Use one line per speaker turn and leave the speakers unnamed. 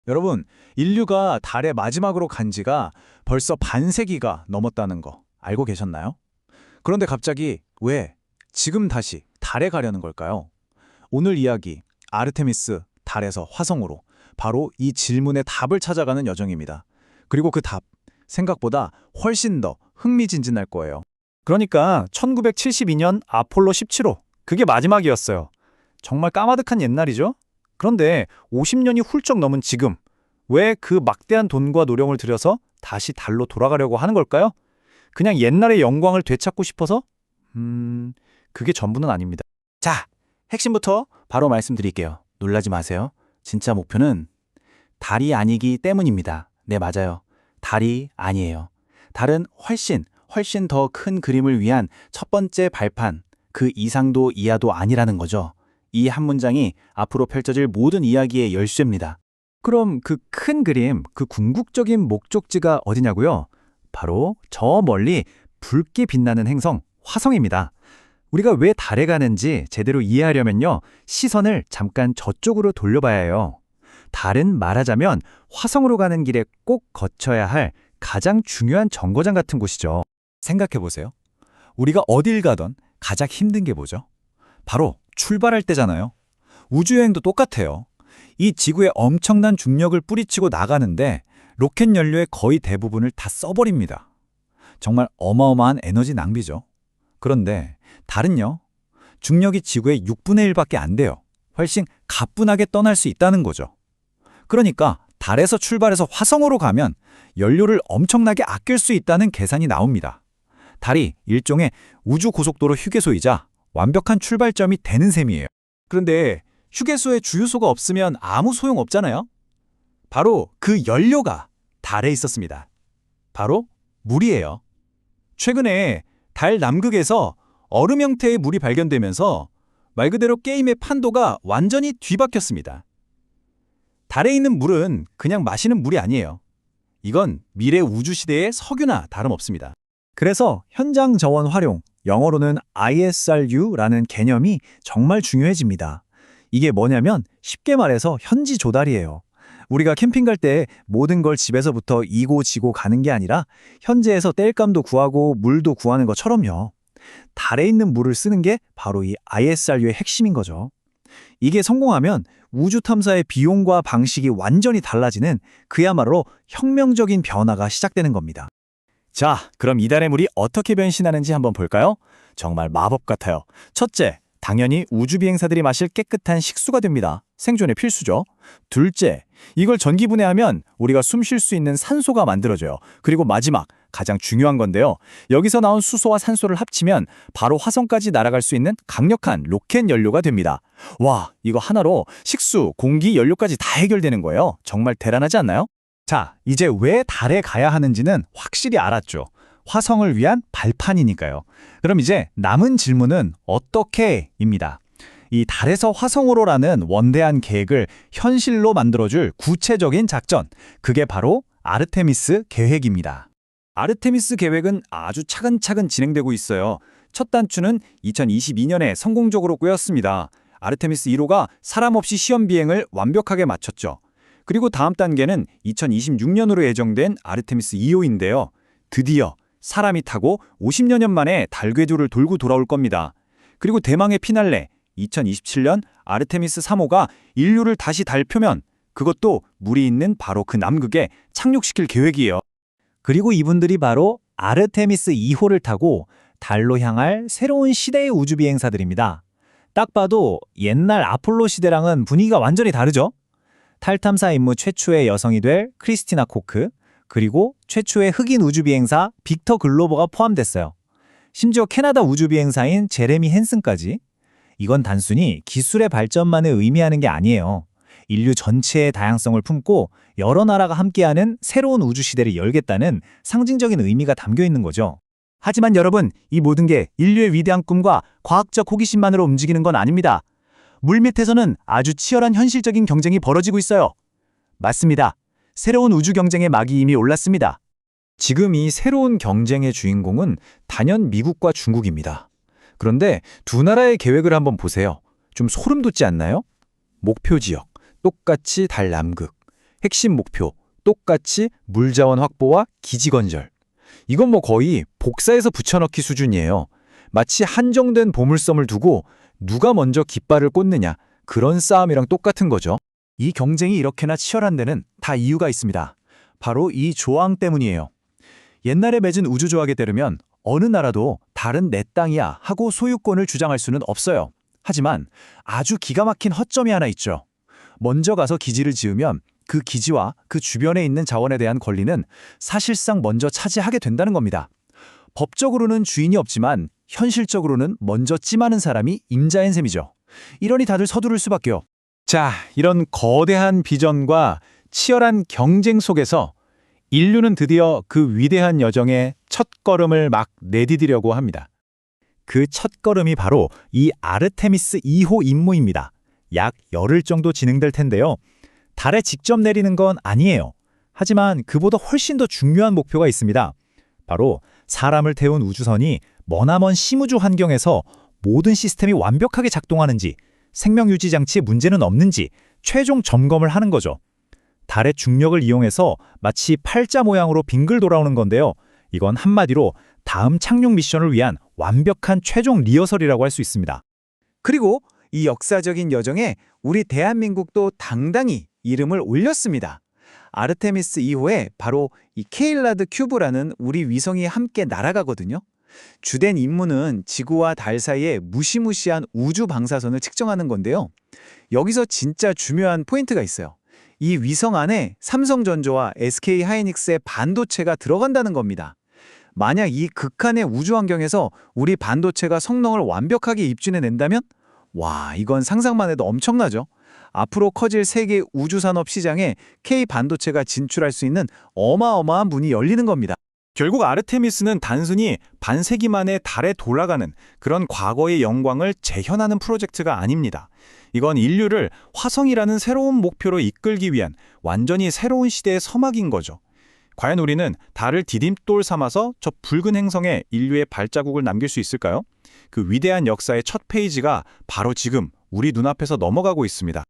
여러분, 인류가 달에 마지막으로 간 지가 벌써 반세기가 넘었다는 거 알고 계셨나요? 그런데 갑자기 왜 지금 다시 달에 가려는 걸까요? 오늘 이야기, 아르테미스, 달에서 화성으로 바로 이 질문의 답을 찾아가는 여정입니다. 그리고 그 답, 생각보다 훨씬 더 흥미진진할 거예요.
그러니까 1972년 아폴로 17호, 그게 마지막이었어요. 정말 까마득한 옛날이죠? 그런데 50년이 훌쩍 넘은 지금, 왜 그 막대한 돈과 노력을 들여서 다시 달로 돌아가려고 하는 걸까요? 그냥 옛날의 영광을 되찾고 싶어서? 그게 전부는 아닙니다.
자, 핵심부터 바로 말씀드릴게요. 놀라지 마세요. 진짜 목표는 달이 아니기 때문입니다. 네, 맞아요. 달이 아니에요. 달은 훨씬 더 큰 그림을 위한 첫 번째 발판, 그 이상도 이하도 아니라는 거죠. 이 한 문장이 앞으로 펼쳐질 모든 이야기의 열쇠입니다.
그럼 그 큰 그림, 그 궁극적인 목적지가 어디냐고요? 바로 저 멀리 붉게 빛나는 행성, 화성입니다. 우리가 왜 달에 가는지 제대로 이해하려면요, 시선을 잠깐 저쪽으로 돌려봐야 해요. 달은 말하자면 화성으로 가는 길에 꼭 거쳐야 할 가장 중요한 정거장 같은 곳이죠. 생각해보세요. 우리가 어딜 가던 가장 힘든 게 뭐죠? 바로 출발할 때잖아요. 우주여행도 똑같아요. 이 지구에 엄청난 중력을 뿌리치고 나가는데 로켓 연료의 거의 대부분을 다 써버립니다. 정말 어마어마한 에너지 낭비죠. 그런데 달은요, 중력이 지구의 6분의 1밖에 안 돼요. 훨씬 가뿐하게 떠날 수 있다는 거죠. 그러니까 달에서 출발해서 화성으로 가면 연료를 엄청나게 아낄 수 있다는 계산이 나옵니다. 달이 일종의 우주 고속도로 휴게소이자 완벽한 출발점이 되는 셈이에요.
그런데 휴게소에 주유소가 없으면 아무 소용 없잖아요? 바로 그 연료가 달에 있었습니다. 바로 물이에요. 최근에 달 남극에서 얼음 형태의 물이 발견되면서 말 그대로 게임의 판도가 완전히 뒤바뀌었습니다. 달에 있는 물은 그냥 마시는 물이 아니에요. 이건 미래 우주 시대의 석유나 다름없습니다.
그래서 현장 저원 활용, 영어로는 ISRU라는 개념이 정말 중요해집니다. 이게 뭐냐면 쉽게 말해서 현지 조달이에요. 우리가 캠핑 갈 때 모든 걸 집에서부터 이고 지고 가는 게 아니라 현지에서 땔감도 구하고 물도 구하는 것처럼요. 달에 있는 물을 쓰는 게 바로 이 ISRU의 핵심인 거죠. 이게 성공하면 우주 탐사의 비용과 방식이 완전히 달라지는 그야말로 혁명적인 변화가 시작되는 겁니다. 자, 그럼 이달의 물이 어떻게 변신하는지 한번 볼까요? 정말 마법 같아요. 첫째, 당연히 우주 비행사들이 마실 깨끗한 식수가 됩니다. 생존에 필수죠. 둘째, 이걸 전기 분해하면 우리가 숨 쉴 수 있는 산소가 만들어져요. 그리고 마지막, 가장 중요한 건데요. 여기서 나온 수소와 산소를 합치면 바로 화성까지 날아갈 수 있는 강력한 로켓 연료가 됩니다. 와, 이거 하나로 식수, 공기, 연료까지 다 해결되는 거예요. 정말 대단하지 않나요? 자, 이제 왜 달에 가야 하는지는 확실히 알았죠. 화성을 위한 발판이니까요. 그럼 이제 남은 질문은 어떻게입니다. 이 달에서 화성으로라는 원대한 계획을 현실로 만들어줄 구체적인 작전, 그게 바로 아르테미스 계획입니다. 아르테미스 계획은 아주 차근차근 진행되고 있어요. 첫 단추는 2022년에 성공적으로 꿰었습니다. 아르테미스 1호가 사람 없이 시험 비행을 완벽하게 마쳤죠. 그리고 다음 단계는 2026년으로 예정된 아르테미스 2호인데요. 드디어 사람이 타고 50여 년 만에 달 궤도를 돌고 돌아올 겁니다. 그리고 대망의 피날레, 2027년 아르테미스 3호가 인류를 다시 달 표면, 그것도 물이 있는 바로 그 남극에 착륙시킬 계획이에요. 그리고 이분들이 바로 아르테미스 2호를 타고 달로 향할 새로운 시대의 우주 비행사들입니다. 딱 봐도 옛날 아폴로 시대랑은 분위기가 완전히 다르죠? 달 탐사 임무 최초의 여성이 될 크리스티나 코크, 그리고 최초의 흑인 우주 비행사 빅터 글로버가 포함됐어요. 심지어 캐나다 우주 비행사인 제레미 헨슨까지. 이건 단순히 기술의 발전만을 의미하는 게 아니에요. 인류 전체의 다양성을 품고 여러 나라가 함께하는 새로운 우주 시대를 열겠다는 상징적인 의미가 담겨 있는 거죠. 하지만 여러분, 이 모든 게 인류의 위대한 꿈과 과학적 호기심만으로 움직이는 건 아닙니다. 물밑에서는 아주 치열한 현실적인 경쟁이 벌어지고 있어요. 맞습니다. 새로운 우주 경쟁의 막이 이미 올랐습니다. 지금 이 새로운 경쟁의 주인공은 단연 미국과 중국입니다. 그런데 두 나라의 계획을 한번 보세요. 좀 소름 돋지 않나요? 목표 지역, 똑같이 달 남극. 핵심 목표, 똑같이 물 자원 확보와 기지 건설. 이건 뭐 거의 복사해서 붙여넣기 수준이에요. 마치 한정된 보물섬을 두고 누가 먼저 깃발을 꽂느냐, 그런 싸움이랑 똑같은 거죠. 이 경쟁이 이렇게나 치열한 데는 다 이유가 있습니다. 바로 이 조항 때문이에요. 옛날에 맺은 우주조약에 따르면 어느 나라도 다른 내 땅이야 하고 소유권을 주장할 수는 없어요. 하지만 아주 기가 막힌 허점이 하나 있죠. 먼저 가서 기지를 지으면 그 기지와 그 주변에 있는 자원에 대한 권리는 사실상 먼저 차지하게 된다는 겁니다. 법적으로는 주인이 없지만 현실적으로는 먼저 찜하는 사람이 임자인 셈이죠. 이러니 다들 서두를 수밖에요.
자, 이런 거대한 비전과 치열한 경쟁 속에서 인류는 드디어 그 위대한 여정의 첫걸음을 막 내디디려고 합니다.
그 첫걸음이 바로 이 아르테미스 2호 임무입니다. 약 열흘 정도 진행될 텐데요. 달에 직접 내리는 건 아니에요. 하지만 그보다 훨씬 더 중요한 목표가 있습니다. 바로 사람을 태운 우주선이 머나먼 심우주 환경에서 모든 시스템이 완벽하게 작동하는지, 생명 유지 장치에 문제는 없는지 최종 점검을 하는 거죠. 달의 중력을 이용해서 마치 팔자 모양으로 빙글 돌아오는 건데요. 이건 한마디로 다음 착륙 미션을 위한 완벽한 최종 리허설이라고 할 수 있습니다. 그리고 이 역사적인 여정에 우리 대한민국도 당당히 이름을 올렸습니다. 아르테미스 2호에 바로 이 케일라드 큐브라는 우리 위성이 함께 날아가거든요. 주된 임무는 지구와 달 사이에 무시무시한 우주 방사선을 측정하는 건데요. 여기서 진짜 중요한 포인트가 있어요. 이 위성 안에 삼성전자와 SK 하이닉스의 반도체가 들어간다는 겁니다. 만약 이 극한의 우주 환경에서 우리 반도체가 성능을 완벽하게 입증해낸다면 와, 이건 상상만 해도 엄청나죠. 앞으로 커질 세계 우주산업 시장에 K 반도체가 진출할 수 있는 어마어마한 문이 열리는 겁니다.
결국 아르테미스는 단순히 반세기 만에 달에 돌아가는 그런 과거의 영광을 재현하는 프로젝트가 아닙니다. 이건 인류를 화성이라는 새로운 목표로 이끌기 위한 완전히 새로운 시대의 서막인 거죠. 과연 우리는 달을 디딤돌 삼아서 저 붉은 행성에 인류의 발자국을 남길 수 있을까요? 그 위대한 역사의 첫 페이지가 바로 지금 우리 눈앞에서 넘어가고 있습니다.